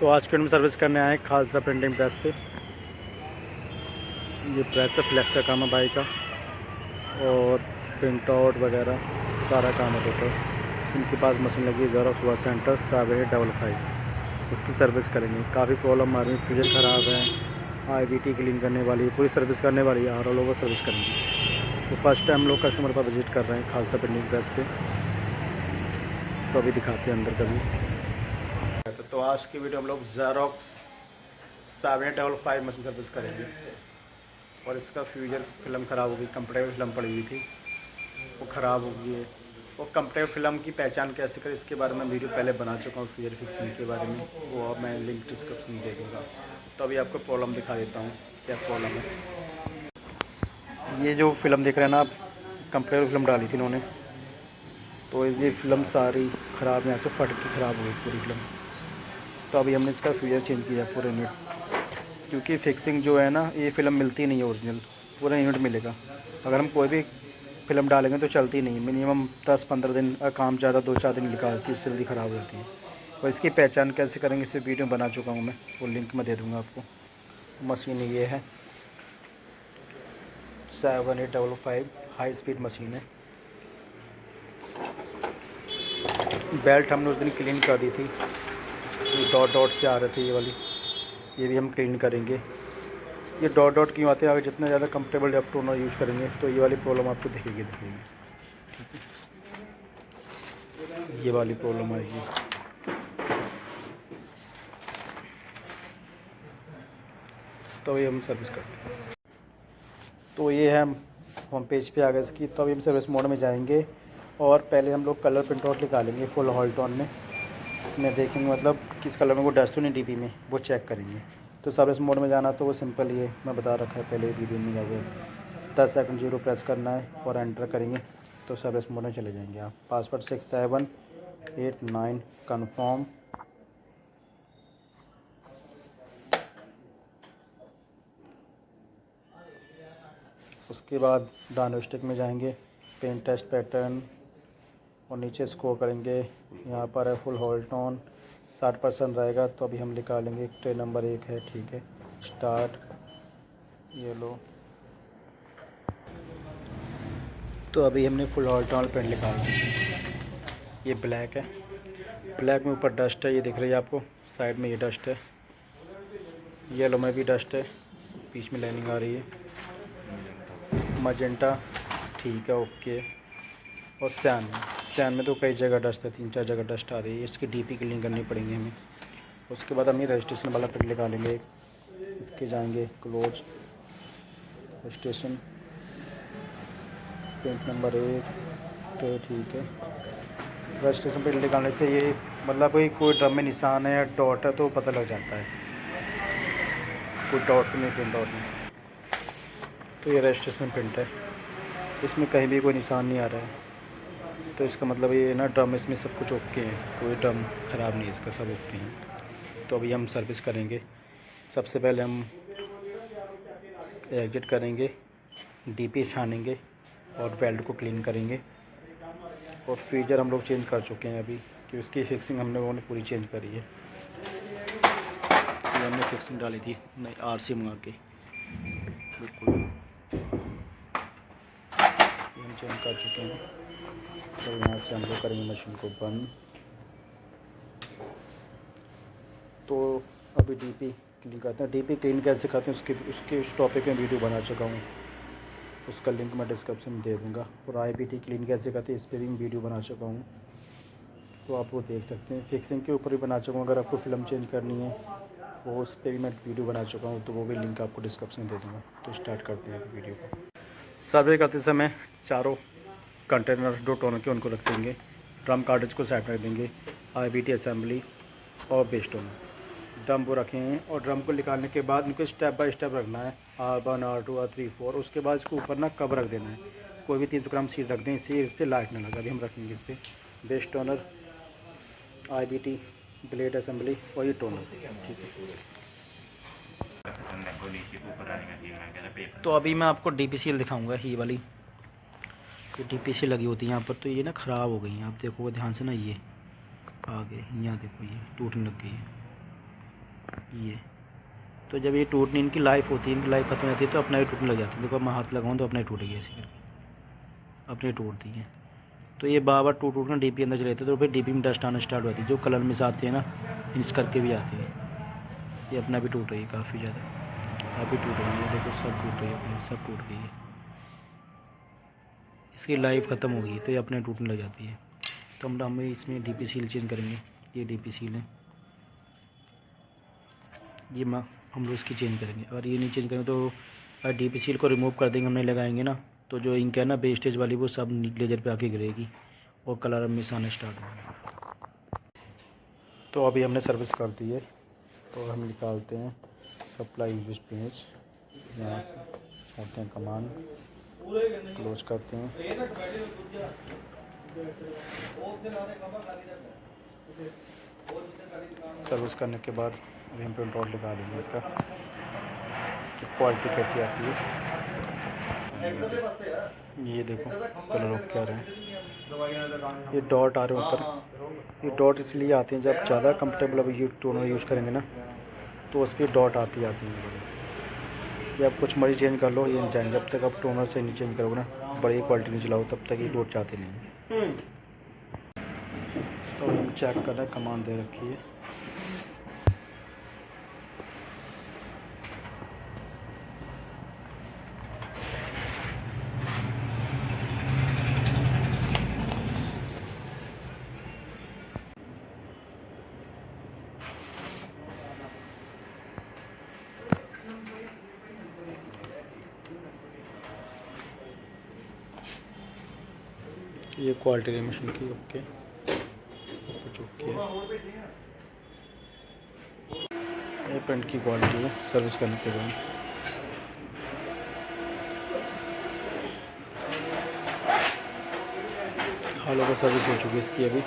तो आज के हम सर्विस करने आए खालसा प्रिंटिंग प्रेस पे। ये प्रेस है, फ्लैश का काम है भाई का, और प्रिंट आउट वगैरह सारा काम है टोटल। इनके पास मशीन लगी है ज़ेरॉक्स वर्क सेंटर 7855। इसकी सर्विस करेंगे। काफ़ी प्रॉब्लम आ रही है, फ्यूजर ख़राब है, IBT क्लीन करने वाली है, पूरी सर्विस करने वाली है, ऑल ओवर सर्विस करेंगे। तो फर्स्ट टाइम लोग कस्टमर पर विजिट कर रहे हैं खालसा प्रिंटिंग प्रेस पे, तो अभी दिखाते हैं अंदर कभी। तो आज की वीडियो हम लोग ज़ेरॉक्स 7855 मशीन सर्विस करेंगे। और इसका फ्यूजर फिल्म ख़राब हो गई, कंफर्टेबल फिल्म पड़ी हुई थी, वो ख़राब हो गई है। वो कंफर्टेबल फिल्म की पहचान कैसे करें, इसके बारे में वीडियो पहले बना चुका हूँ, फ्यूजर फिक्सिंग के बारे में, वो अब मैं लिंक डिस्क्रिप्शन में दे दूँगा। तो अभी आपको प्रॉब्लम दिखा देता हूँ क्या प्रॉब्लम है। ये जो फिल्म देख रहे हैं ना आप, कंफर्टेबल फिल्म डाली थी इन्होंने, तो ये फिल्म सारी ख़राब, यहाँ से फट के ख़राब हो गई पूरी फिल्म। तो अभी हमने इसका फ्यूजर चेंज किया पूरा यूनिट, क्योंकि फिक्सिंग जो है ना, ये फ़िल्म मिलती नहीं है ओरिजिनल, पूरा यूनिट मिलेगा। अगर हम कोई भी फ़िल्म डालेंगे तो चलती नहीं, मिनिमम 10-15 दिन, काम ज़्यादा 2-4 दिन निकालती है, उससे जल्दी ख़राब हो जाती है। और इसकी पहचान कैसे करेंगे, इसे वीडियो बना चुका हूँ मैं, वो लिंक में दे दूँगा आपको। मशीन ये है 7855, हाई स्पीड मशीन है। बेल्ट हमने उस दिन क्लीन कर दी थी, ये डॉट डॉट से आ रहे थे ये वाली, ये भी हम क्लीन करेंगे। ये डॉट डॉट क्यों आते हैं, अगर जितना ज़्यादा कंफर्टेबल डेप्थ टोनर यूज़ करेंगे तो ये वाली प्रॉब्लम आपको दिखेगी। ठीक है, ये वाली प्रॉब्लम आएगी। तो ये हम सर्विस करते हैं। तो ये है होम पेज पे आ गए इसकी। तो अभी हम सर्विस मोड में जाएंगे, और पहले हम लोग कलर प्रिंट आउट निकालेंगे फुल हॉल टोन में। इसमें देखेंगे मतलब किस कलर में वो डस्ट तो नहीं डीपी में, वो चेक करेंगे। तो सर्विस मोड में जाना तो वो सिंपल ही है, मैं बता रखा है पहले वीडियो में जाओगे, 10 सेकंड 0 प्रेस करना है और एंटर करेंगे तो सर्विस मोड में चले जाएंगे आप। Password 6789 confirm. उसके बाद डाउन स्टिक में जाएंगे, पेंट टेस्ट पैटर्न, और नीचे स्क्रॉल करेंगे, यहाँ पर है फुल होल टोन 60% रहेगा। तो अभी हम निकालेंगे, ट्रे नंबर 1 है, ठीक है, स्टार्ट, ये लो। तो अभी हमने फुल होल टोन पेंट निकाल दी। ये ब्लैक है, ब्लैक में ऊपर डस्ट है, ये दिख रही है आपको, साइड में ये डस्ट है। येलो में भी डस्ट है, बीच में लाइनिंग आ रही है। मजेंटा, ठीक है, ओके। और सैन में तो कई जगह डस्ट है, 3-4 जगह डस्ट आ रही है, इसकी डीपी क्लीन करनी पड़ेगी हमें। उसके बाद हम ये रजिस्ट्रेशन वाला प्रिंट निकालेंगे, इसके जाएंगे क्लोज, रजिस्ट्रेशन, पेंट नंबर 1, तो ठीक है। रजिस्ट्रेशन प्रिंट निकालने से ये मतलब कोई ड्रम में निशान है या डॉट है तो पता लग जाता है, कोई डॉट तो नहीं, प्रिंट आउट में। तो ये रजिस्ट्रेशन प्रिंट है, इसमें कहीं भी कोई निशान नहीं आ रहा है, तो इसका मतलब ये ना ड्रम, इसमें सब कुछ ओके है, कोई ड्रम ख़राब नहीं है, इसका सब ओके है। तो अभी हम सर्विस करेंगे। सबसे पहले हम एग्जिट करेंगे, डीपी छानेंगे और वेल्ड को क्लीन करेंगे। और फ्यूजर हम लोग चेंज कर चुके हैं अभी, कि उसकी फिक्सिंग हमने लोगों ने पूरी चेंज करी है। ये हमने फिक्सिंग डाली थी नहीं, RC मंगा के, बिल्कुल हम चेंज कर चुके हैं। तो यहाँ से हम लोग करेंगे मशीन को बंद। तो अभी डीपी क्लीन करते हैं। डीपी क्लीन कैसे करते हैं उसके उस टॉपिक में वीडियो बना चुका हूँ, उसका लिंक मैं डिस्क्रिप्शन में दे दूँगा। और IBT क्लीन कैसे करते हैं इस पर भी वीडियो बना चुका हूँ, तो आप वो देख सकते हैं। फिक्सिंग के ऊपर भी बना चुका हूँ, अगर आपको फ़िल्म चेंज करनी है वो उस पर भी मैं वीडियो बना चुका हूँ, तो वो भी लिंक आपको डिस्क्रिप्शन में दे दूँगा। तो स्टार्ट करते हैं वीडियो को। सर्वे करते समय चारों कंटेनर जो टोनर के उनको रख देंगे, ड्रम कार्टेज को साइड रख देंगे, IBT असेंबली और बेस टोनर ड्रम को रखे हैं। और ड्रम को निकालने के बाद इनको स्टेप बाय स्टेप रखना है, R1 R2 R3 4। उसके बाद इसको ऊपर ना कब रख देना है, कोई भी 300 ग्राम सीड रख दें, इससे इस पर लाइट ना लगा। अभी हम रखेंगे इस पर base toner, IBT, blade assembly और ये टोनर, ठीक है। तो अभी मैं आपको DPCL दिखाऊंगा, ये वाली ये DPCL लगी होती है यहाँ पर। तो ये ना ख़राब हो गई हैं, आप देखोगे ध्यान से ना, ये आगे यहाँ देखो ये टूटने लग गई है। ये तो जब ये टूटने इनकी लाइफ होती है, इनकी लाइफ खत्म हो जाती है तो अपना ही टूटने लग जाती है। देखो मैं हाथ लगाऊँ तो अपना ही टूट गया, ऐसे करके अपने टूट दी है। तो ये बार बार टूट टूट कर डीपी अंदर चले जाते हैं, तो फिर डीपी में डस्ट आना स्टार्ट होती है, जो कलर मिस आती है ना, मिक्स करके भी आती है। ये अपना भी टूट रही है काफ़ी ज़्यादा, अभी टूट रही है, देखो सब टूट रही है अपनी, सब टूट गई है। इसकी लाइफ ख़त्म हो गई तो ये अपने टूटने लग जाती है। तो हम इसमें डीपी सील चेंज करेंगे। ये डीपी सील है, ये हम लोग इसकी चेंज करेंगे। अगर ये नहीं चेंज करेंगे तो अगर डीपी सील को रिमूव कर देंगे, हम नहीं लगाएंगे ना, तो जो इंक है ना वेस्टेज वाली, वो सब लेजर पे आके गिरेगी और कलर मिस आना स्टार्ट होगा। तो अभी हमने सर्विस कर दी है, तो हम निकालते हैं सप्लाई यूज पेज, यहाँ से करते हैं कमांड, क्लोज करते हैं। सर्विस करने के बाद अभी हम प्रिंट आउट लगा देंगे इसका कि क्वालिटी कैसी आती है। ये देखो कलर ऑफ क्या रहे हैं, ये डॉट आ रहे हैं ऊपर। ये डॉट इसलिए आते हैं जब ज़्यादा कंफर्टेबल अभी टोनर यूज़ करेंगे ना, तो उस पर डॉट आती हैं। या आप कुछ मर्जी चेंज कर लो, ये नहीं जाएंगे। जब तक आप टोनर से नहीं चेंज करोगे ना, बड़ी क्वालिटी नहीं चलाओ, तब तक ये डॉट जाते नहीं। तो हम चेक कर रहे हैं, कमांड दे रखी है। ये क्वालिटी है मशीन की, ओके कुछ ओके है। ये प्रिंट की क्वालिटी है सर्विस करने के बाद। हाल होकर सर्विस हो चुकी है इसकी अभी।